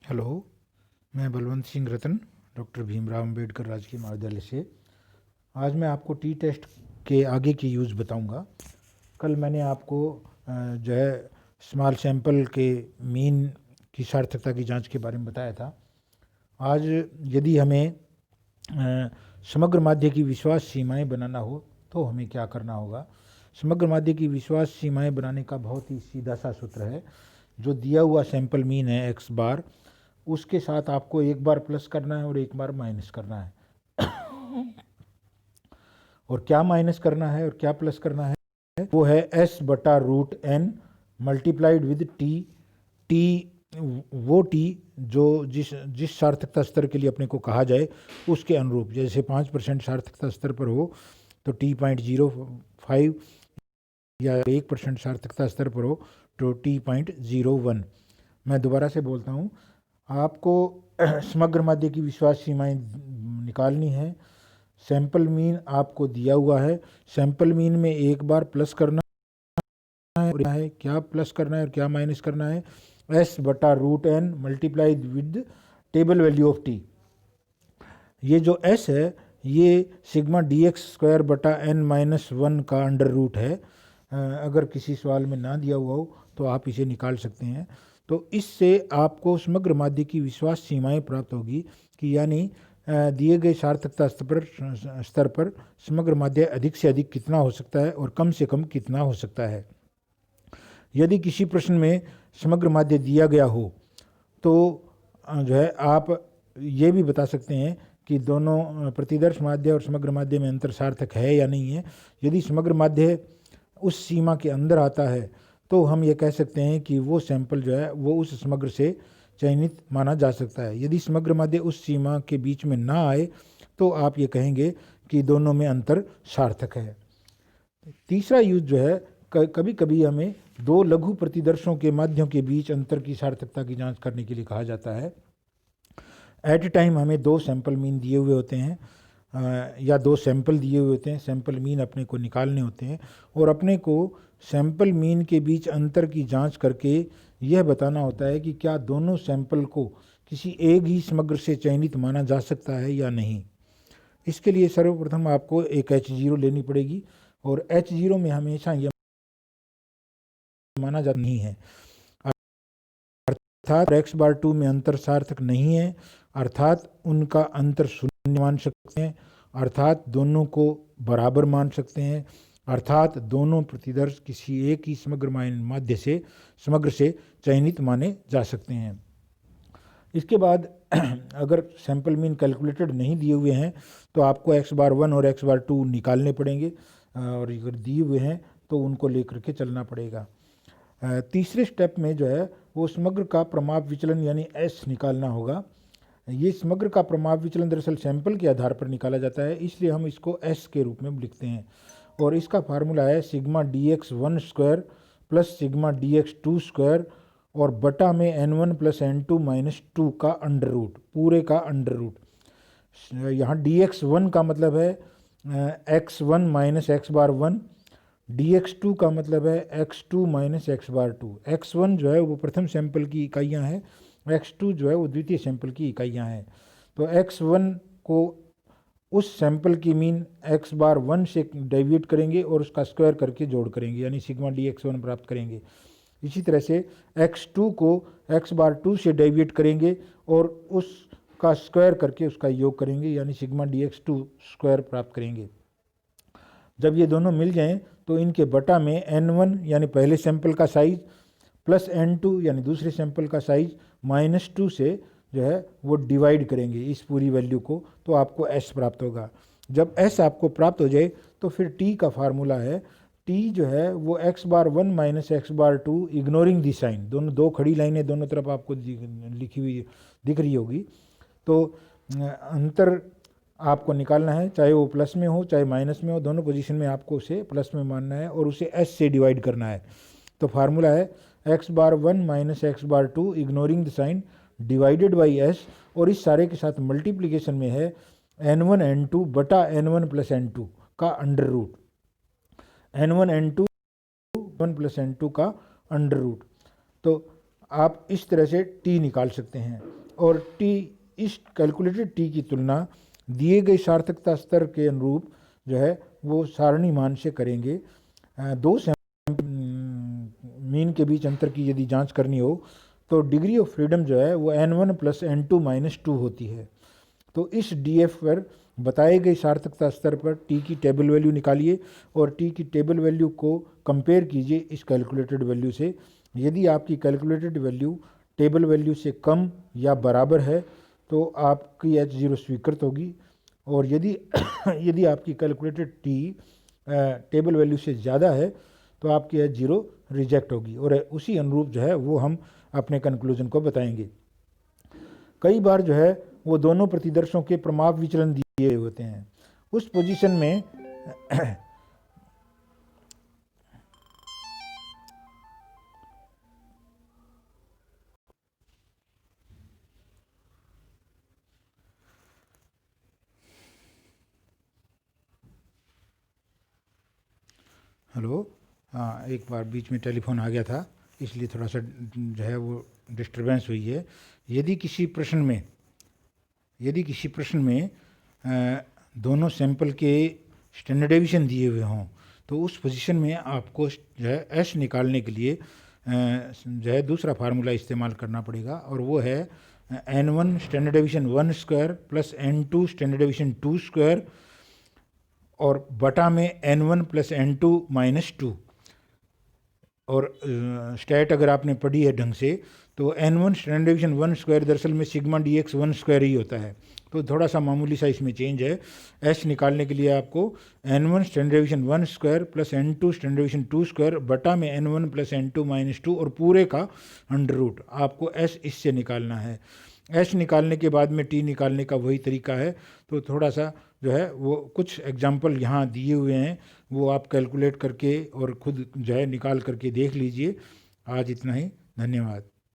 Hello, मैं बलवंत सिंह रतन, doctor Bhimrao Ambedkar राजकीय महाविद्यालय से। आज मैं आपको टी टेस्ट के आगे की यूज़ बताऊंगा। कल मैंने आपको जो है स्मॉल सैंपल के मीन की सार्थकता की जांच के बारे में बताया था। आज यदि हमें समग्र माध्य की विश्वास सीमाएं बनाना हो तो हमें क्या करना होगा। समग्र माध्य की विश्वास सीमाएं बनाने का बहुत ही सीधा सा सूत्र है। जो दिया हुआ सैंपल मीन है एक्स बार, उसके साथ आपको एक बार प्लस करना है और एक बार माइनस करना है। और क्या माइनस करना है और क्या प्लस करना है वो है एस बटा root n multiplied with t. T वो टी जो जिस सार्थकता स्तर के लिए अपने को कहा जाए उसके अनुरूप। जैसे 5% सार्थकता स्तर पर हो तो T.05, या 1% सार्थकता स्तर पर हो तो T.01। मैं दोबारा से बोलता हूँ, आपको समग्र माध्य की विश्वास सीमाएं निकालनी है। सैंपल मीन आपको दिया हुआ है। सैंपल मीन में एक बार प्लस करना है, क्या प्लस करना है और क्या माइनस करना है, एस बटा root n multiplied with table value of t. ये जो एस है ये सिग्मा डी एक्स स्क्वायर बटा एन माइनस 1 का अंडर रूट है। अगर किसी सवाल में ना दिया हुआ हो तो आप इसे निकाल सकते हैं। तो इससे आपको समग्र माध्य की विश्वास सीमाएं प्राप्त होगी कि यानी दिए गए सार्थकता स्तर पर समग्र माध्य अधिक से अधिक कितना हो सकता है और कम से कम कितना हो सकता है। यदि किसी प्रश्न में समग्र माध्य दिया गया हो तो जो है आप ये भी बता सकते हैं कि दोनों प्रतिदर्श माध्य और समग्र माध्य में अंतर सार्थक है या नहीं है। यदि समग्र माध्य उस सीमा के अंदर आता है तो हम ये कह सकते हैं कि वो सैंपल जो है वो उस समग्र से चयनित माना जा सकता है। यदि समग्र माध्य उस सीमा के बीच में ना आए तो आप ये कहेंगे कि दोनों में अंतर सार्थक है। तीसरा यूज जो है, कभी कभी हमें दो लघु प्रतिदर्शों के माध्यों के बीच अंतर की सार्थकता की जांच करने के लिए कहा जाता है। एट ए टाइम हमें दो सैंपल मीन दिए हुए होते हैं या दो सैंपल दिए हुए होते हैं। सैंपल मीन अपने को निकालने होते हैं और अपने को सैंपल मीन के बीच अंतर की जांच करके यह बताना होता है कि क्या दोनों सैंपल को किसी एक ही समग्र से चयनित माना जा सकता है या नहीं। इसके लिए सर्वप्रथम आपको एक H0 लेनी पड़ेगी और H0 में हमेशा यह माना जाता नहीं है, अर्थात x बार 2 में अंतर सार्थक नहीं है, अर्थात उनका अंतर शून्य मान सकते हैं, अर्थात दोनों को बराबर मान सकते हैं, अर्थात दोनों प्रतिदर्श किसी एक ही माध्य से समग्र से चयनित माने जा सकते हैं। इसके बाद अगर सैंपल मीन कैलकुलेटेड नहीं दिए हुए हैं तो आपको x बार 1 और x बार 2 निकालने पड़ेंगे और अगर दिए हुए हैं तो उनको लेकर के चलना पड़ेगा। तीसरे स्टेप में जो है वो समग्र का प्रमाप विचलन यानी S निकालना होगा। ये समग्र का प्रमाप विचलन दरअसल सैंपल के आधार पर निकाला जाता है, इसलिए हम इसको S के रूप में लिखते हैं और इसका फार्मूला है sigma dx1 square plus sigma dx2 square और बटा में n1 प्लस n2 माइनस 2 का अंडर रूट, पूरे का अंडर रूट। यहाँ dx1 का मतलब है x1 माइनस एक्स बार 1, dx2 का मतलब है x2 minus x bar 2। x1 जो है वो प्रथम सैंपल की इकाइयाँ हैं, x2 जो है वो द्वितीय सैंपल की इकाइयाँ हैं। तो x1 को उस सैंपल की मीन x बार 1 से डेविएट करेंगे और उसका स्क्वायर करके जोड़ करेंगे यानी सिग्मा dx1 प्राप्त करेंगे। इसी तरह से x2 को x बार 2 से डेविएट करेंगे और उसका स्क्वायर करके उसका योग करेंगे यानी सिग्मा dx2 स्क्वायर प्राप्त करेंगे। जब ये दोनों मिल जाएं तो इनके बटा में n1 यानी पहले सैंपल का साइज प्लस n2 यानी दूसरे सैंपल का साइज माइनस 2 से जो है वो डिवाइड करेंगे इस पूरी वैल्यू को, तो आपको s प्राप्त होगा। जब s आपको प्राप्त हो जाए तो फिर t का फार्मूला है, t जो है वो x bar 1 minus x bar 2 ignoring the sign, दोनों दो खड़ी लाइनें दोनों तरफ आपको लिखी हुई दिख रही होगी। तो अंतर आपको निकालना है, चाहे वो प्लस में हो चाहे माइनस में हो, दोनों पोजीशन में आपको उसे प्लस में मानना है और उसे s से डिवाइड करना है। तो फार्मूला है x bar 1 minus x bar 2 ignoring the sine divided by s और इस सारे के साथ मल्टीप्लीकेशन में है n1 n2 बटा n1 प्लस n2 का under root, n1 n2 1 plus n2 का अंडर रूट। तो आप इस तरह से टी निकाल सकते हैं। और टी, इस कैलकुलेटेड टी की तुलना दिए गए सार्थकता स्तर के अनुरूप जो है वो सारणी मान से करेंगे। दो मीन के बीच अंतर की यदि जांच करनी हो तो डिग्री ऑफ फ्रीडम जो है वो n1 प्लस n2 माइनस 2 होती है। तो इस DF पर बताए गए सार्थकता स्तर पर टी की टेबल वैल्यू निकालिए और टी की टेबल वैल्यू को कंपेयर कीजिए इस कैलकुलेटेड वैल्यू से। यदि आपकी कैलकुलेटेड वैल्यू टेबल वैल्यू से कम या बराबर है तो आपकी H0 स्वीकृत होगी, और यदि यदि आपकी कैलकुलेटेड टी टेबल वैल्यू से ज़्यादा है तो आपकी H0 रिजेक्ट होगी, और उसी अनुरूप जो है वो हम अपने कंक्लूजन को बताएंगे। कई बार जो है वो दोनों प्रतिदर्शों के प्रमाप विचलन दिए होते हैं। उस पोजीशन में हेलो, हाँ, एक बार बीच में टेलीफोन आ गया था इसलिए थोड़ा सा जो है वो डिस्टरबेंस हुई है। यदि किसी प्रश्न में दोनों सैंपल के स्टैंडर्ड डेविएशन दिए हुए हों तो उस पोजीशन में आपको जो है एस निकालने के लिए जो है दूसरा फार्मूला इस्तेमाल करना पड़ेगा, और वो है n1 standard deviation 1 square plus n2 standard deviation 2 square और बटा में n1 प्लस n2 माइनस 2। और स्टैट अगर आपने पढ़ी है ढंग से तो n1 स्टैंडर्ड डेविएशन 1 स्क्वायर दरअसल में सिग्मा dx 1 स्क्वायर ही होता है, तो थोड़ा सा मामूली सा इसमें चेंज है। एस निकालने के लिए आपको n1 standard deviation 1 square plus n2 standard deviation 2 square बटा में n1 प्लस n2 माइनस 2 और पूरे का अंडर रूट आपको एस इससे निकालना है। एस निकालने के बाद में टी निकालने का वही तरीका है। तो थोड़ा सा जो है वो कुछ एग्जाम्पल यहाँ दिए हुए हैं, वो आप कैलकुलेट करके और ख़ुद जो है निकाल करके देख लीजिए। आज इतना ही, धन्यवाद।